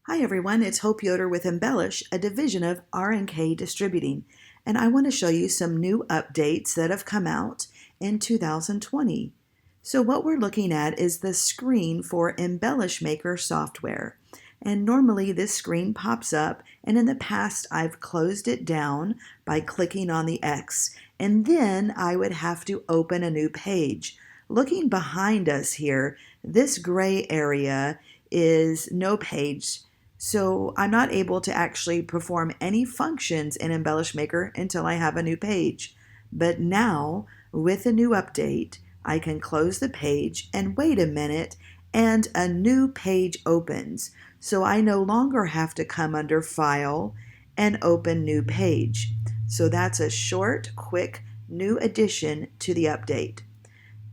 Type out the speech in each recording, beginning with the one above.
Hi everyone, it's Hope Yoder with Embellish, a division of R&K Distributing, and I want to show you some new updates that have come out in 2020. So what we're looking at is the screen for Embellish Maker software. And normally this screen pops up, and in the past I've closed it down by clicking on the X, and then I would have to open a new page. Looking behind us here, this gray area is no page. So I'm not able to actually perform any functions in Embellish Maker until I have a new page. But now, with a new update, I can close the page and wait a minute and a new page opens. So I no longer have to come under File and Open New Page. So that's a short, quick, new addition to the update.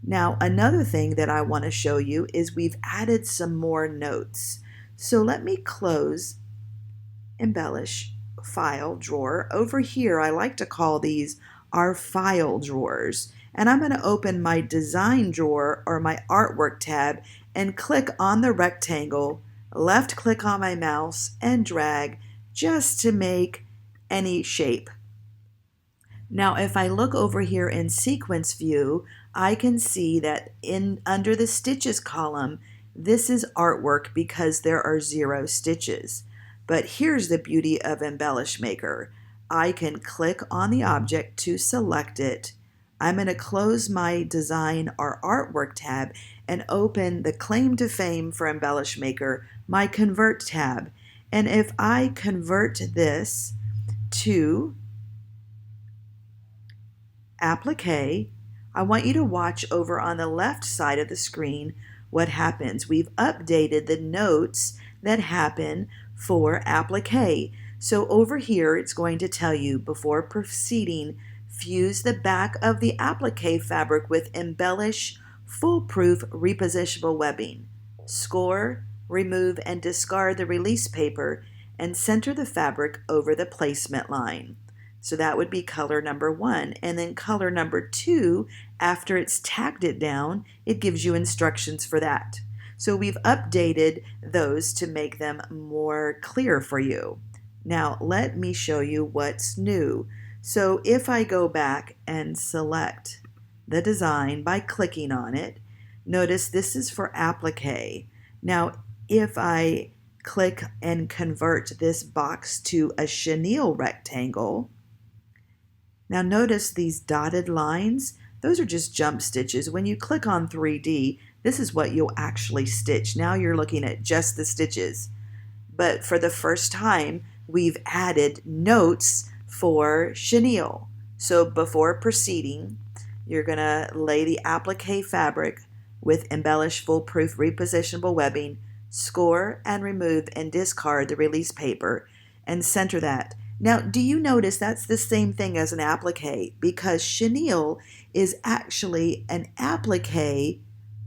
Now, another thing that I want to show you is we've added some more notes. So let me close Embellish File Drawer. Over here, I like to call these our file drawers. And I'm going to open my Design drawer or my Artwork tab and click on the rectangle, left click on my mouse, and drag just to make any shape. Now, if I look over here in Sequence View, I can see that under the Stitches column, this is artwork because there are 0 stitches. But here's the beauty of Embellish Maker. I can click on the object to select it. I'm going to close my Design or Artwork tab and open the Claim to Fame for Embellish Maker, my Convert tab. And if I convert this to Applique, I want you to watch over on the left side of the screen what happens. We've updated the notes that happen for Applique. So over here, it's going to tell you, before proceeding, fuse the back of the applique fabric with Embellish foolproof repositionable webbing. Score, remove, and discard the release paper and center the fabric over the placement line. So that would be color number 1. And then color number 2, after it's tacked it down, it gives you instructions for that. So we've updated those to make them more clear for you. Now let me show you what's new. So if I go back and select the design by clicking on it, notice this is for applique. Now if I click and convert this box to a chenille rectangle, now notice these dotted lines, those are just jump stitches. When you click on 3D, this is what you'll actually stitch. Now you're looking at just the stitches. But for the first time, we've added notes for chenille. So before proceeding, you're going to lay the applique fabric with Embellish foolproof repositionable webbing, score and remove and discard the release paper, and center that. Now, do you notice that's the same thing as an applique, because chenille is actually an applique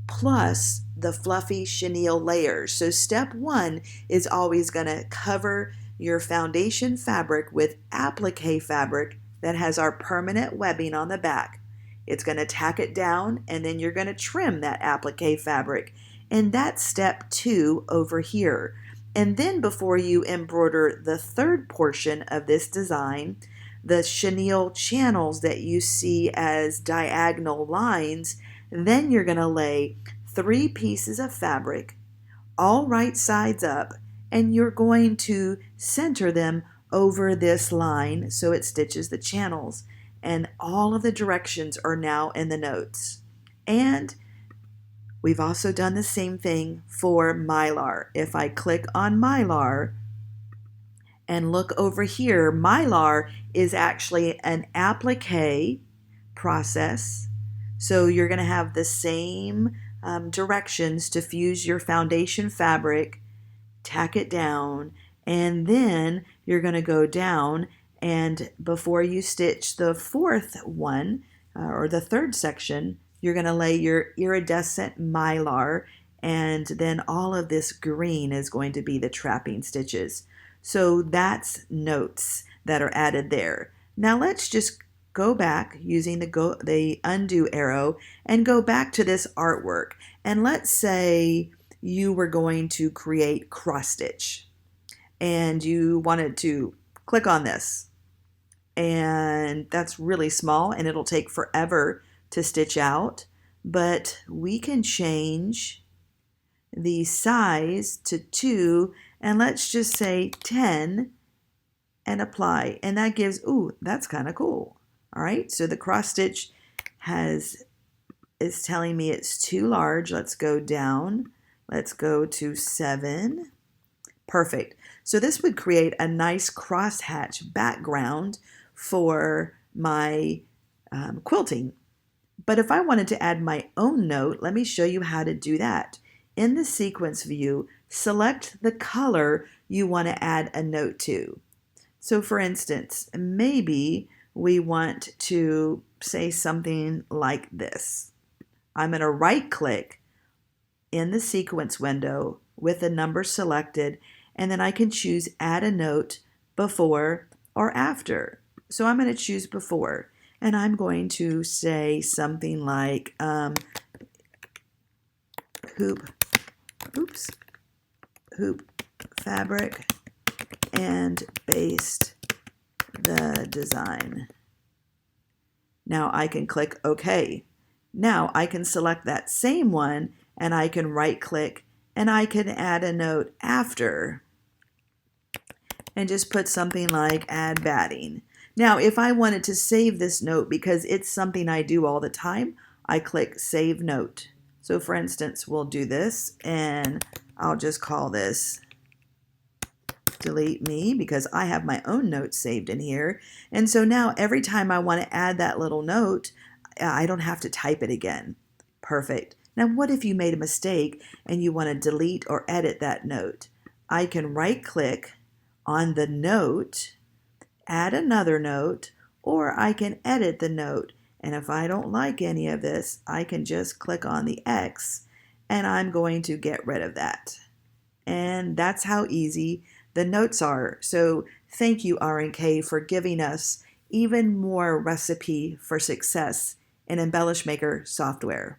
plus the fluffy chenille layers. So step 1 is always going to cover your foundation fabric with applique fabric that has our permanent webbing on the back. It's going to tack it down, and then you're going to trim that applique fabric. And that's step 2 over here. And then before you embroider the third portion of this design, the chenille channels that you see as diagonal lines, then you're going to lay 3 pieces of fabric, all right sides up, and you're going to center them over this line so it stitches the channels. And all of the directions are now in the notes. And we've also done the same thing for Mylar. If I click on Mylar and look over here, Mylar is actually an applique process. So you're going to have the same directions to fuse your foundation fabric, tack it down, and then you're going to go down, and before you stitch the fourth one or the third section, you're going to lay your iridescent Mylar, and then all of this green is going to be the trapping stitches. So that's notes that are added there. Now let's just go back using the undo arrow and go back to this artwork. And let's say you were going to create cross stitch. and you wanted to click on this, and that's really small and it'll take forever to stitch out, but we can change the size to 2, and let's just say 10, and apply, and that gives, ooh, that's kind of cool. All right, so the cross stitch is telling me it's too large. Let's go down. Let's go to 7. Perfect. So this would create a nice crosshatch background for my quilting. But if I wanted to add my own note, let me show you how to do that. In the sequence view, select the color you want to add a note to. So for instance, maybe we want to say something like this. I'm going to right click in the sequence window with the number selected, and then I can choose add a note before or after. So I'm going to choose before, and I'm going to say something like hoop fabric and based the design. Now I can click OK. Now I can select that same one and I can right click and I can add a note after and just put something like add batting. Now if I wanted to save this note because it's something I do all the time, I click save note. So for instance, we'll do this and I'll just call this delete me because I have my own notes saved in here. And so now every time I want to add that little note, I don't have to type it again. Perfect. Now what if you made a mistake and you want to delete or edit that note? I can right click on the note, add another note, or I can edit the note. And if I don't like any of this, I can just click on the X and I'm going to get rid of that. And that's how easy the notes are. So thank you, R&K, for giving us even more recipe for success in Embellish Maker software.